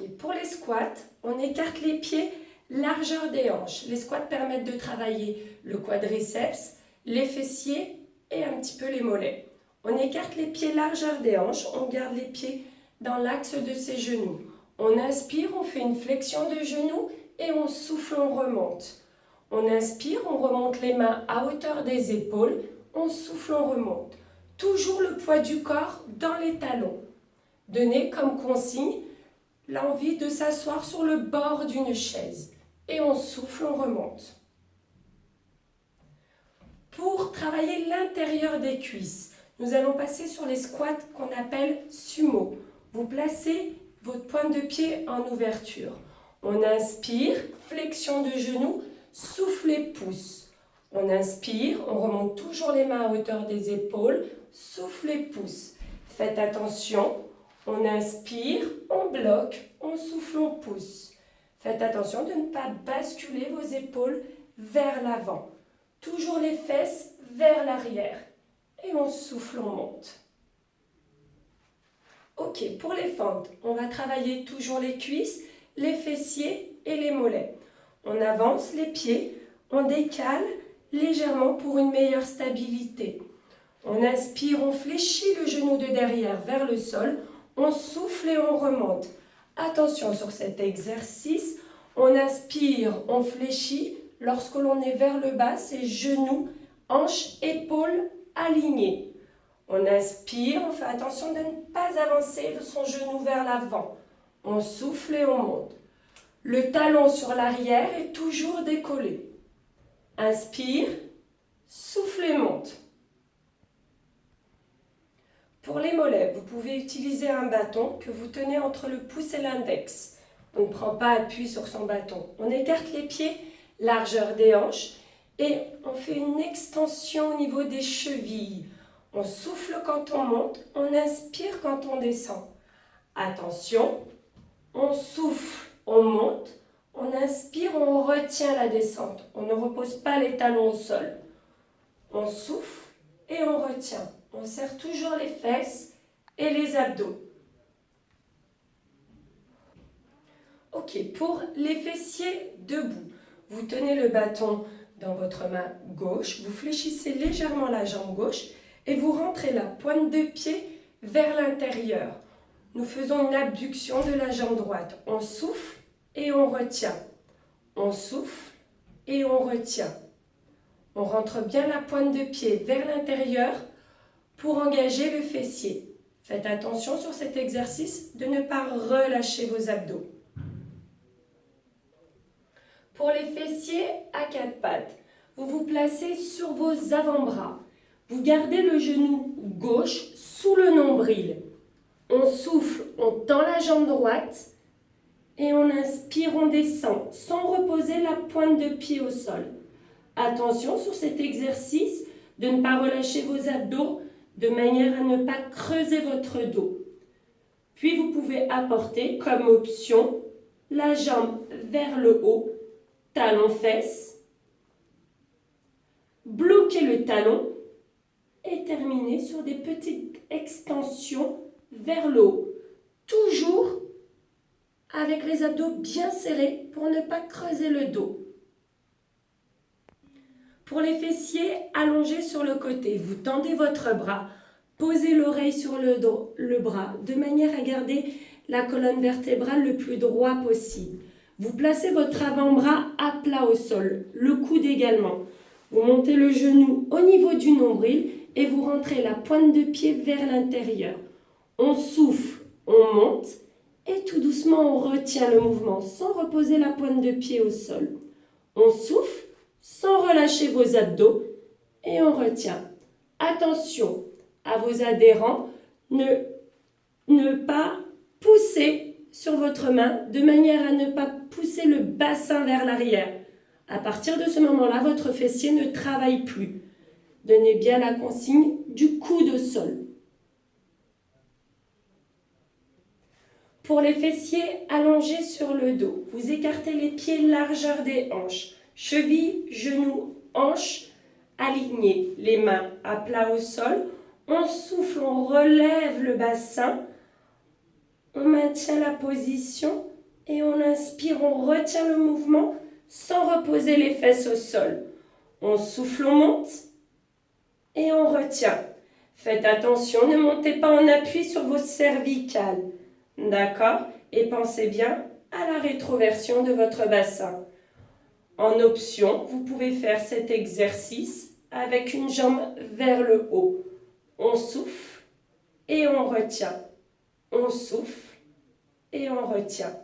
pour les squats, on écarte les pieds largeur des hanches. Les squats permettent de travailler le quadriceps, les fessiers et un petit peu les mollets. On écarte les pieds largeur des hanches, on garde les pieds dans l'axe de ses genoux. On inspire, on fait une flexion de genoux et on souffle, on remonte. On inspire, on remonte les mains à hauteur des épaules, on souffle, on remonte. Toujours le poids du corps dans les talons. Donnez comme consigne l'envie de s'asseoir sur le bord d'une chaise. Et on souffle, on remonte. Pour travailler l'intérieur des cuisses, nous allons passer sur les squats qu'on appelle sumo. Vous placez votre pointe de pied en ouverture. On inspire, flexion de genoux, soufflez, pouce. On inspire, on remonte toujours les mains à hauteur des épaules, soufflez, pouce. Faites attention, on inspire, on bloque, on souffle, on pousse. Faites attention de ne pas basculer vos épaules vers l'avant. Toujours les fesses vers l'arrière. Et on souffle, on monte. Ok, pour les fentes, on va travailler toujours les cuisses, les fessiers et les mollets. On avance les pieds, on décale légèrement pour une meilleure stabilité. On inspire, on fléchit le genou de derrière vers le sol, on souffle et on remonte. Attention sur cet exercice, on inspire, on fléchit. Lorsque l'on est vers le bas, c'est genoux, hanches, épaules alignés. On inspire, on fait attention de ne pas avancer son genou vers l'avant. On souffle et on monte. Le talon sur l'arrière est toujours décollé. Inspire, souffle et monte. Pour les mollets, vous pouvez utiliser un bâton que vous tenez entre le pouce et l'index. On ne prend pas appui sur son bâton. On écarte les pieds, largeur des hanches, et on fait une extension au niveau des chevilles. On souffle quand on monte, on inspire quand on descend. Attention, on souffle, on monte, on inspire, on retient la descente. On ne repose pas les talons au sol. On souffle et on retient. On serre toujours les fesses et les abdos. Ok, pour les fessiers debout, vous tenez le bâton dans votre main gauche, vous fléchissez légèrement la jambe gauche et vous rentrez la pointe de pied vers l'intérieur. Nous faisons une abduction de la jambe droite. On souffle et on retient. On souffle et on retient. On rentre bien la pointe de pied vers l'intérieur pour engager le fessier. Faites attention sur cet exercice de ne pas relâcher vos abdos. Pour les fessiers à quatre pattes, vous vous placez sur vos avant-bras. Vous gardez le genou gauche sous le nombril. On souffle, on tend la jambe droite et on inspire, on descend sans reposer la pointe de pied au sol. Attention sur cet exercice de ne pas relâcher vos abdos de manière à ne pas creuser votre dos. Puis vous pouvez apporter comme option la jambe vers le haut, talon-fesse, bloquer le talon et terminer sur des petites extensions vers le haut. Toujours avec les abdos bien serrés pour ne pas creuser le dos. Pour les fessiers, allongés sur le côté, vous tendez votre bras, posez l'oreille sur le bras de manière à garder la colonne vertébrale le plus droit possible. Vous placez votre avant-bras à plat au sol, le coude également. Vous montez le genou au niveau du nombril et vous rentrez la pointe de pied vers l'intérieur. On souffle, on monte et tout doucement on retient le mouvement sans reposer la pointe de pied au sol. On souffle sans relâcher vos abdos et on retient. Attention à vos adhérents, ne pas pousser sur votre main de manière à ne pas pousser le bassin vers l'arrière. À partir de ce moment-là, votre fessier ne travaille plus. Donnez bien la consigne du coude au sol. Pour les fessiers allongés sur le dos, vous écartez les pieds largeur des hanches. Chevilles, genoux, hanches alignés, les mains à plat au sol. On souffle, on relève le bassin. On maintient la position Et on inspire, on retient le mouvement sans reposer les fesses au sol. On souffle, on monte et on retient. Faites attention, ne montez pas en appui sur vos cervicales. D'accord? Et pensez bien à la rétroversion de votre bassin. En option, vous pouvez faire cet exercice avec une jambe vers le haut. On souffle et on retient. On souffle et on retient.